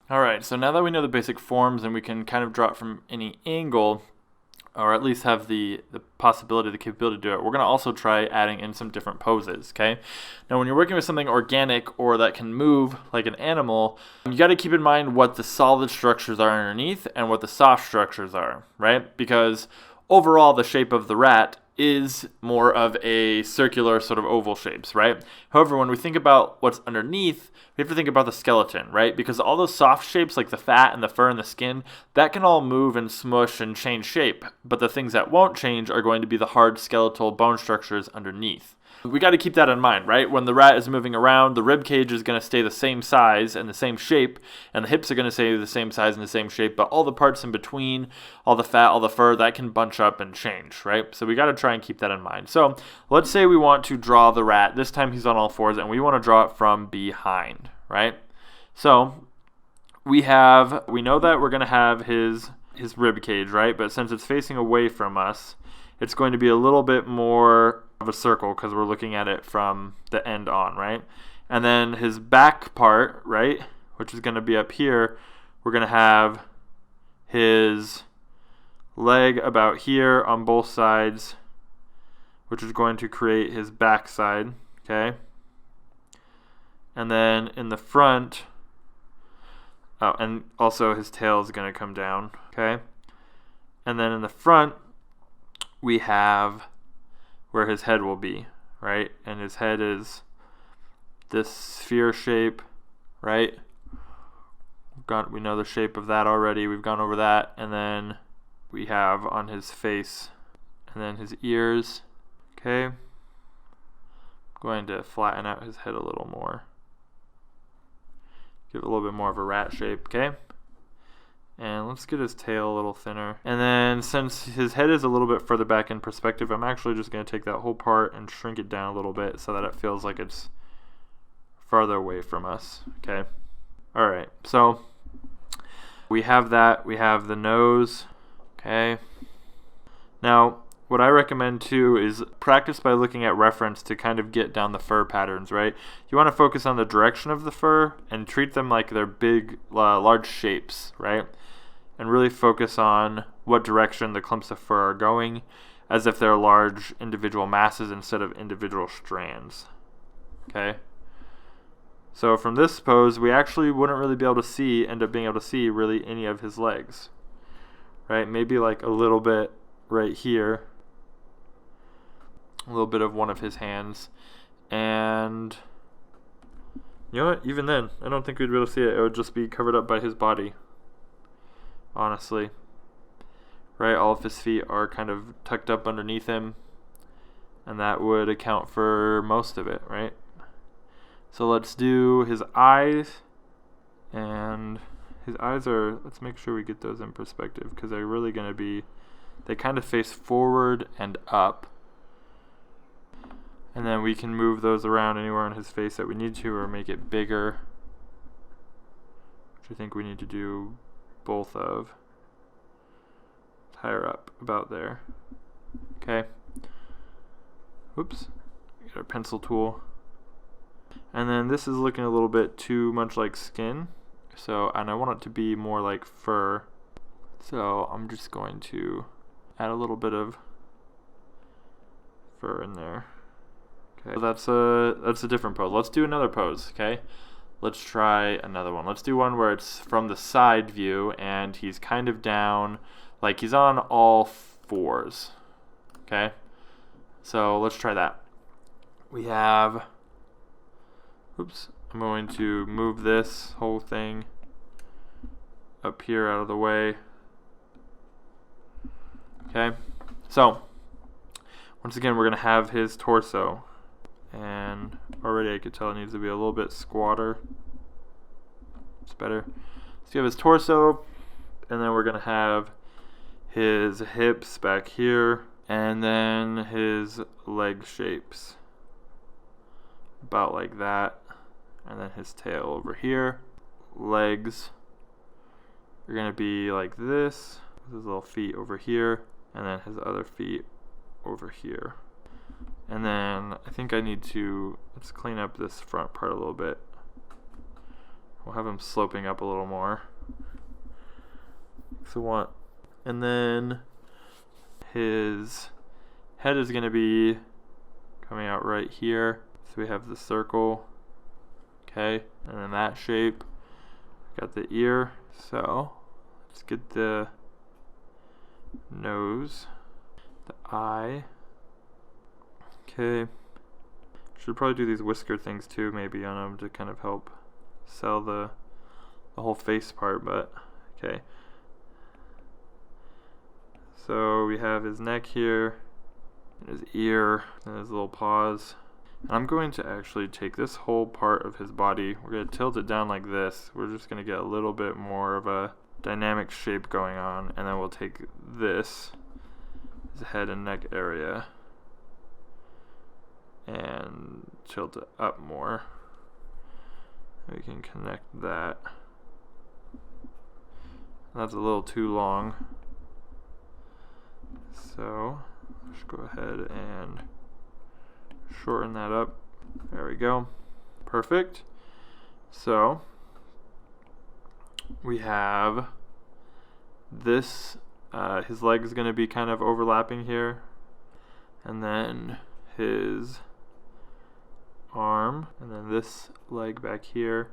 All right, so now that we know the basic forms and we can kind of draw it from any angle, or at least have the possibility, the capability to do it, we're going to also try adding in some different poses, okay? Now, when you're working with something organic or that can move like an animal, you got to keep in mind what the solid structures are underneath and what the soft structures are, right? Because overall, the shape of the rat is more of a circular sort of oval shapes, right? However, when we think about what's underneath, we have to think about the skeleton, right? Because all those soft shapes like the fat and the fur and the skin, that can all move and smush and change shape. But the things that won't change are going to be the hard skeletal bone structures underneath. We got to keep that in mind, right? When the rat is moving around, the rib cage is going to stay the same size and the same shape, and the hips are going to stay the same size and the same shape, but all the parts in between, all the fat, all the fur, that can bunch up and change, right? So we got to try and keep that in mind. So let's say we want to draw the rat. This time he's on all fours, and we want to draw it from behind, right? So we know that we're going to have his rib cage, right? But since it's facing away from us, it's going to be a little bit more of a circle because we're looking at it from the end on, right? And then his back part, right, which is going to be up here, we're going to have his leg about here on both sides, which is going to create his back side, okay? And then in the front, oh, and also his tail is going to come down, okay? And then in the front, we have where his head will be, right? And his head is this sphere shape, right? We know the shape of that already. We've gone over that. And then we have on his face and then his ears, okay? I'm going to flatten out his head a little more. Give it a little bit more of a rat shape, okay? And let's get his tail a little thinner. And then since his head is a little bit further back in perspective, I'm actually just going to take that whole part and shrink it down a little bit so that it feels like it's farther away from us, okay? All right, so we have that. We have the nose, okay? Now, what I recommend too is practice by looking at reference to kind of get down the fur patterns, right? You want to focus on the direction of the fur and treat them like they're big, large shapes, right? And really focus on what direction the clumps of fur are going as if they're large individual masses instead of individual strands, okay? So from this pose, we actually wouldn't really be able to end up being able to see really any of his legs, right? Maybe like a little bit right here, a little bit of one of his hands, and you know what, even then I don't think we'd be able to see it. It would just be covered up by his body, honestly, right? All of his feet are kind of tucked up underneath him, and that would account for most of it, right? So let's do his eyes, and his eyes are, let's make sure we get those in perspective because they're really going to be, they kind of face forward and up. And then we can move those around anywhere on his face that we need to, or make it bigger, which I think we need to do both of. Higher up, about there. Okay. Whoops. Get our pencil tool. And then this is looking a little bit too much like skin. And I want it to be more like fur. So I'm just going to add a little bit of fur in there. Okay, so that's a different pose. Let's do another pose, okay? Let's try another one. Let's do one where it's from the side view and he's kind of down, like he's on all fours, okay? So let's try that. We have, oops, I'm going to move this whole thing up here out of the way. Okay, so once again, we're going to have his torso. And already I could tell it needs to be a little bit squatter. It's better. So you have his torso, and then we're going to have his hips back here, and then his leg shapes. About like that. And then his tail over here. Legs are going to be like this. His little feet over here, and then his other feet over here. And then I think I need to, let's clean up this front part a little bit. We'll have him sloping up a little more. So and then his head is going to be coming out right here. So we have the circle, okay, and then that shape. Got the ear. So let's get the nose, the eye. Okay. Should probably do these whisker things too, maybe on him to kind of help sell the whole face part, but okay. So we have his neck here, and his ear, and his little paws. And I'm going to actually take this whole part of his body, we're going to tilt it down like this. We're just going to get a little bit more of a dynamic shape going on, and then we'll take this, his head and neck area, and tilt it up more. We can connect that. That's a little too long. So let's go ahead and shorten that up. There we go. Perfect. So we have this, his leg is going to be kind of overlapping here, and then his arm, and then this leg back here.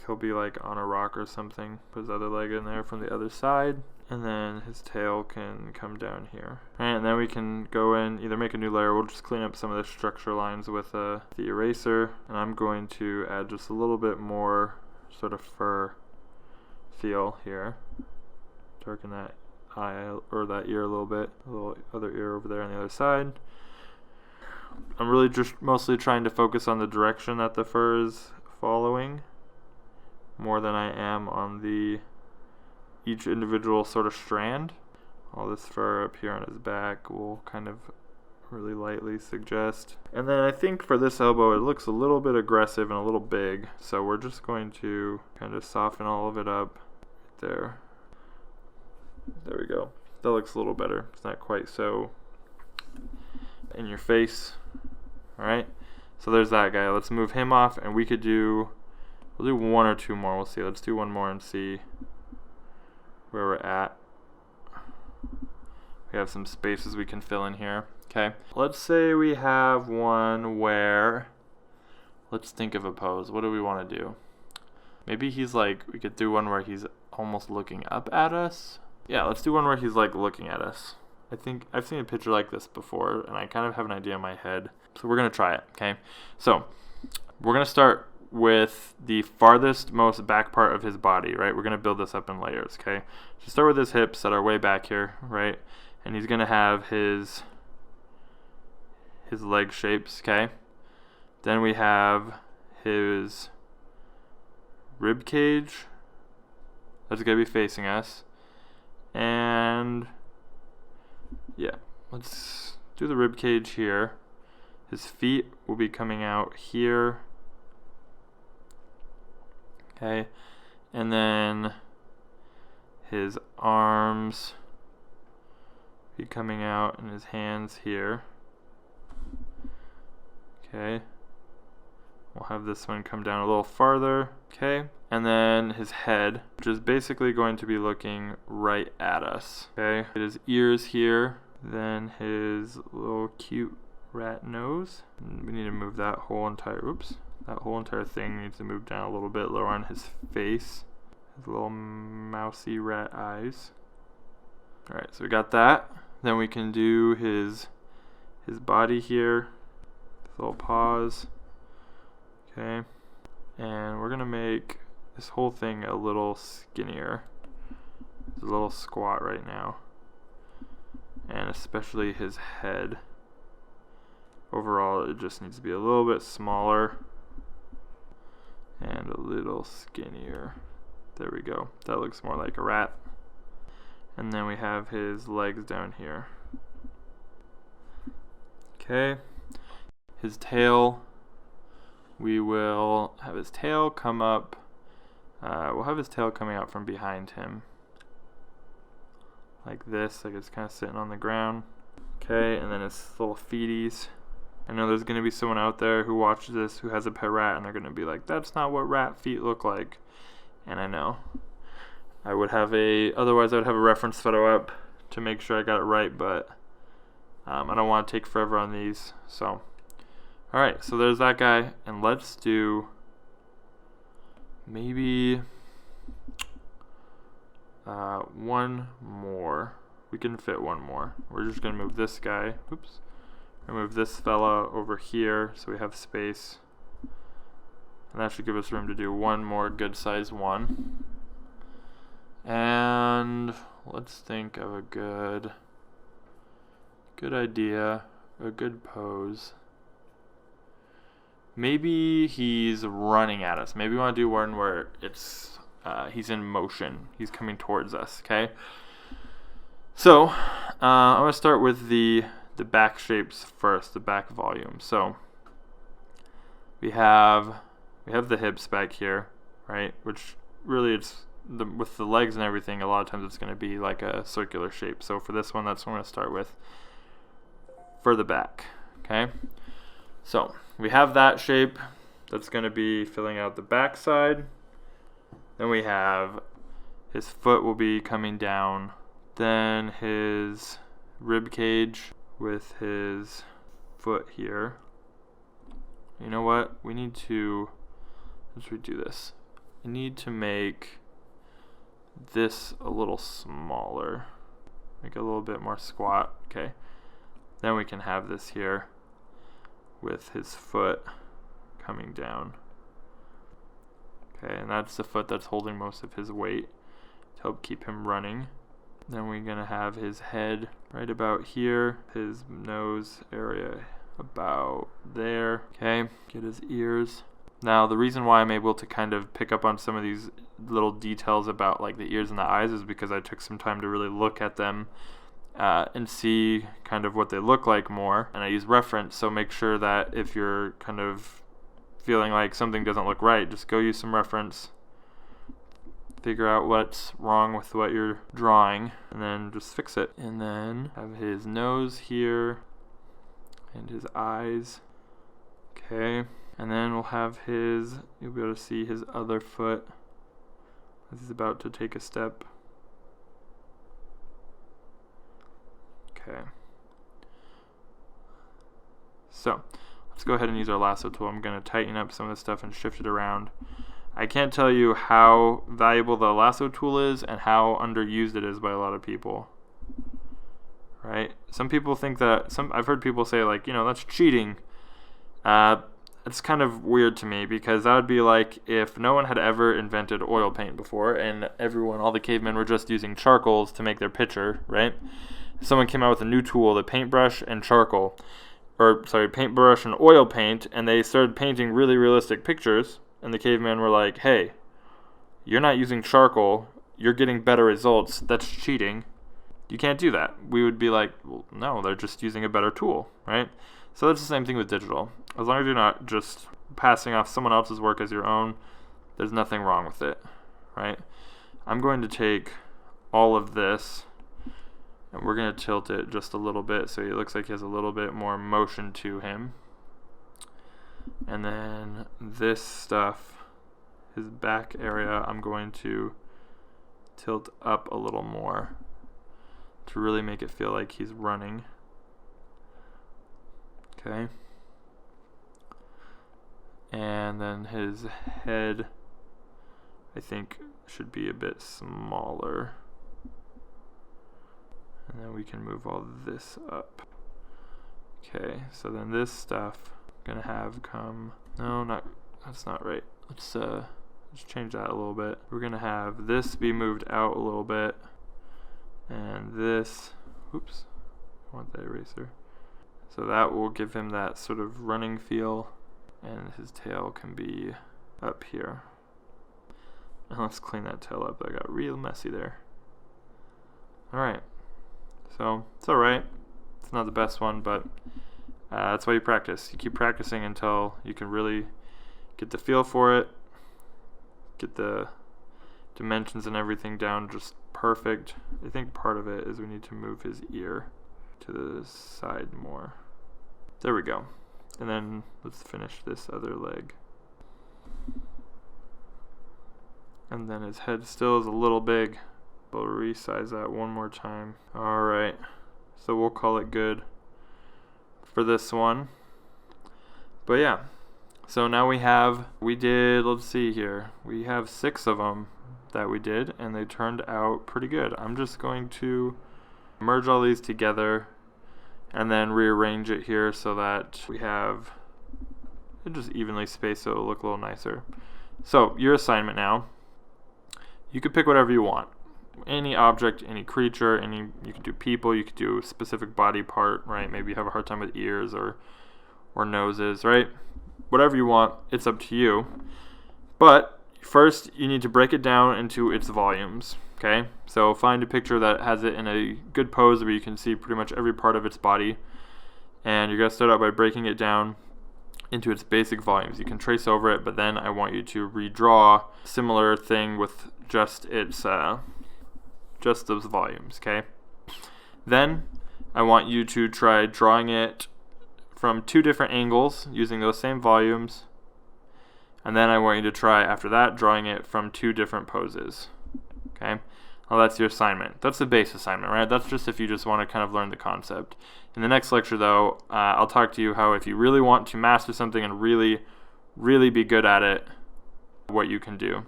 He'll be like on a rock or something. Put his other leg in there from the other side, and then his tail can come down here. Alright, and then we can go in, either make a new layer. We'll just clean up some of the structure lines with the eraser, and I'm going to add just a little bit more sort of fur feel here. Darken that eye or that ear a little bit. A little other ear over there on the other side. I'm really just mostly trying to focus on the direction that the fur is following more than I am on each individual sort of strand. All this fur up here on his back will kind of really lightly suggest. And then I think for this elbow it looks a little bit aggressive and a little big, so we're just going to kind of soften all of it up right there. There we go. That looks a little better. It's not quite so in your face. Alright, so there's that guy. Let's move him off, and we'll do one or two more. We'll see. Let's do one more and see where we're at. We have some spaces we can fill in here. Okay, let's say we have one where, let's think of a pose. What do we want to do? Maybe he's like, we could do one where he's almost looking up at us. Yeah, let's do one where he's like looking at us. I think I've seen a picture like this before, and I kind of have an idea in my head. So we're going to try it, okay? So we're going to start with the farthest most back part of his body, right? We're going to build this up in layers, okay? So start with his hips that are way back here, right? And he's going to have his leg shapes, okay? Then we have his rib cage. That's going to be facing us. And yeah, let's do the rib cage here. His feet will be coming out here. Okay, and then his arms be coming out and his hands here. Okay, we'll have this one come down a little farther. Okay, and then his head, which is basically going to be looking right at us. Okay, his ears here, then his little cute rat nose. And we need to move that whole entire, that whole entire thing needs to move down a little bit lower on his face. His little mousy rat eyes. Alright, so we got that. Then we can do his body here. His little paws. Okay. And we're going to make this whole thing a little skinnier. It's a little squat right now. And especially his head. Overall, it just needs to be a little bit smaller and a little skinnier. There we go. That looks more like a rat. And then we have his legs down here. Okay. His tail, we will have his tail come up. We'll have his tail coming out from behind him. Like this, like it's kind of sitting on the ground. Okay, and then his little feeties. I know there's going to be someone out there who watches this who has a pet rat, and they're going to be like, that's not what rat feet look like. And I know. Otherwise I would have a reference photo up to make sure I got it right, but I don't want to take forever on these. So, alright, so there's that guy, and let's do maybe one more. We can fit one more. We're just going to move this guy. Oops. Move this fella over here so we have space. And that should give us room to do one more good size one. And let's think of a good idea, a good pose. Maybe he's running at us. Maybe we want to do one where it's he's in motion. He's coming towards us, okay? So, I'm going to start with the back shapes first, the back volume. So, we have the hips back here, right? Which really with the legs and everything, a lot of times it's going to be like a circular shape. So for this one, that's what I'm going to start with for the back, okay? So we have that shape that's going to be filling out the back side. Then we have his foot will be coming down. Then his rib cage with his foot here. You know what? Let's redo this. I need to make this a little smaller. Make it a little bit more squat. Okay. Then we can have this here with his foot coming down. Okay, and that's the foot that's holding most of his weight to help keep him running. Then we're going to have his head right about here, his nose area about there. Okay, get his ears. Now, the reason why I'm able to kind of pick up on some of these little details about like the ears and the eyes is because I took some time to really look at them and see kind of what they look like more. And I use reference, so make sure that if you're kind of feeling like something doesn't look right, just go use some reference, figure out what's wrong with what you're drawing, and then just fix it. And then have his nose here and his eyes. Okay. And then we'll have you'll be able to see his other foot as he's about to take a step. Okay. So, let's go ahead and use our lasso tool. I'm going to tighten up some of this stuff and shift it around. I can't tell you how valuable the lasso tool is and how underused it is by a lot of people. Right? Some people think that, I've heard people say like, that's cheating. It's kind of weird to me because that would be like if no one had ever invented oil paint before and all the cavemen were just using charcoals to make their picture, right? Someone came out with a new tool, the paintbrush and paintbrush and oil paint, and they started painting really realistic pictures, and the cavemen were like, hey, you're not using charcoal, you're getting better results, that's cheating. You can't do that. We would be like, well, no, they're just using a better tool, right? So that's the same thing with digital. As long as you're not just passing off someone else's work as your own, there's nothing wrong with it, right? I'm going to take all of this, and we're going to tilt it just a little bit so it looks like he has a little bit more motion to him. And then this stuff, his back area, I'm going to tilt up a little more to really make it feel like he's running. Okay. And then his head, I think, should be a bit smaller. And then we can move all this up. Okay, so then this stuff I'm gonna have come. That's not right. Let's change that a little bit. We're gonna have this be moved out a little bit. And this, oops, I want the eraser. So that will give him that sort of running feel, and his tail can be up here. And let's clean that tail up. That got real messy there. Alright, so it's alright. It's not the best one, but that's why you practice. You keep practicing until you can really get the feel for it, get the dimensions and everything down just perfect. I think part of it is we need to move his ear to the side more. There we go. And then let's finish this other leg. And then his head still is a little big. We'll resize that one more time. Alright, so we'll call it good for this one. But yeah, so now we did, let's see here, we have 6 of them that we did, and they turned out pretty good. I'm just going to merge all these together and then rearrange it here so that we have it just evenly spaced so it'll look a little nicer. So your assignment now, you could pick whatever you want. Any object, any creature, you could do people, you could do a specific body part, right? Maybe you have a hard time with ears or noses, right? Whatever you want, it's up to you. But first, you need to break it down into its volumes, okay? So find a picture that has it in a good pose where you can see pretty much every part of its body. And you're going to start out by breaking it down into its basic volumes. You can trace over it, but then I want you to redraw a similar thing with just its just those volumes, okay? Then I want you to try drawing it from 2 different angles using those same volumes. And then I want you to try, after that, drawing it from 2 different poses, okay? Well, that's your assignment. That's the base assignment, right? That's just if you just want to kind of learn the concept. In the next lecture, though, I'll talk to you how if you really want to master something and really, really be good at it, what you can do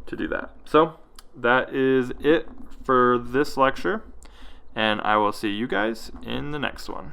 to do that. So that is it for this lecture, and I will see you guys in the next one.